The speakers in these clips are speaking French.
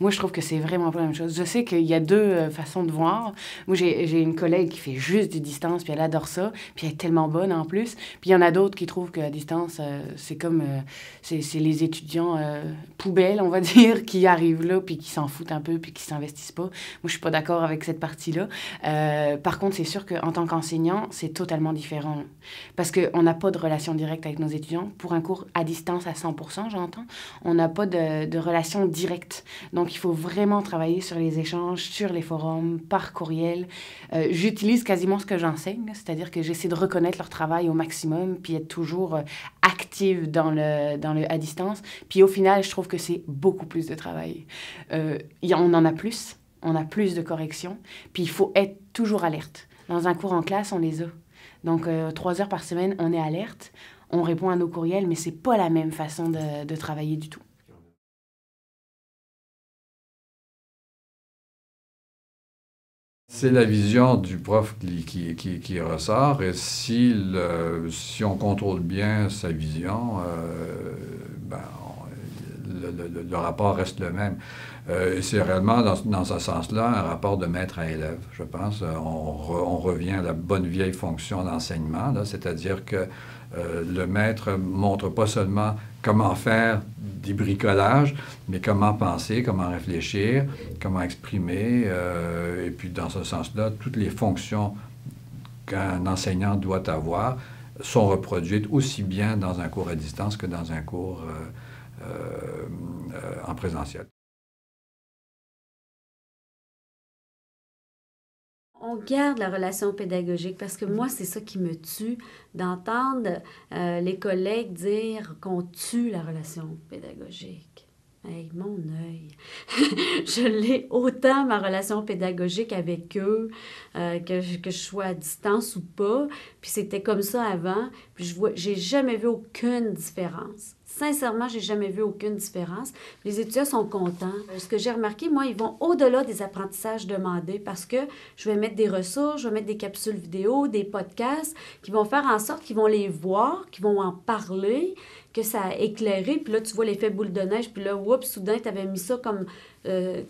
Moi, je trouve que c'est vraiment pas la même chose. Je sais qu'il y a deux façons de voir. Moi, j'ai une collègue qui fait juste du distance, puis elle adore ça, puis elle est tellement bonne en plus. Puis il y en a d'autres qui trouvent que la distance, c'est comme... c'est les étudiants poubelles, on va dire, qui arrivent là, puis qui s'en foutent un peu, puis qui s'investissent pas. Moi, je suis pas d'accord avec cette partie-là. Par contre, c'est sûr qu'en tant qu'enseignant, c'est totalement différent. Là. Parce qu'on n'a pas de relation directe avec nos étudiants. Pour un cours à distance à 100%, j'entends, on n'a pas de relation directe. Donc, il faut vraiment travailler sur les échanges, sur les forums, par courriel. J'utilise quasiment ce que j'enseigne, c'est-à-dire que j'essaie de reconnaître leur travail au maximum, puis être toujours active dans le à distance. Puis au final, je trouve que c'est beaucoup plus de travail. On en a plus, on a plus de corrections, puis il faut être toujours alerte. Dans un cours en classe, on les a. Donc, 3 heures par semaine, on est alerte, on répond à nos courriels, mais c'est pas la même façon de travailler du tout. C'est la vision du prof qui ressort et si on contrôle bien sa vision, ben, le rapport reste le même. C'est réellement dans ce sens-là un rapport de maître à élève, je pense. On revient à la bonne vieille fonction d'enseignement, c'est-à-dire que le maître montre pas seulement comment faire des bricolages, mais comment penser, comment réfléchir, comment exprimer. Et puis, dans ce sens-là, toutes les fonctions qu'un enseignant doit avoir sont reproduites aussi bien dans un cours à distance que dans un cours en présentiel. On garde la relation pédagogique parce que moi, c'est ça qui me tue, d'entendre les collègues dire qu'on tue la relation pédagogique. Hey, mon œil! Je l'ai autant, ma relation pédagogique avec eux, que je sois à distance ou pas. Puis c'était comme ça avant. Puis j'ai jamais vu aucune différence. Sincèrement, j'ai jamais vu aucune différence. Les étudiants sont contents. Ce que j'ai remarqué, moi, ils vont au-delà des apprentissages demandés parce que je vais mettre des ressources, je vais mettre des capsules vidéo, des podcasts qui vont faire en sorte qu'ils vont les voir, qu'ils vont en parler, que ça a éclairé. Puis là, tu vois l'effet boule de neige. Puis là, oups, soudain, tu avais mis ça comme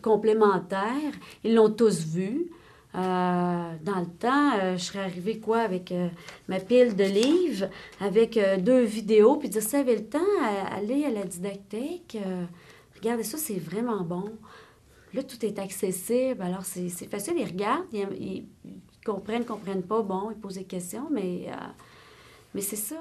complémentaire. Ils l'ont tous vu. Dans le temps, je serais arrivée quoi avec ma pile de livres, avec 2 vidéos, puis dire, ça avait le temps, aller à la didactique. Regardez ça, c'est vraiment bon. Là, tout est accessible, alors c'est facile, ils regardent, ils comprennent pas, bon, ils posent des questions, mais c'est ça.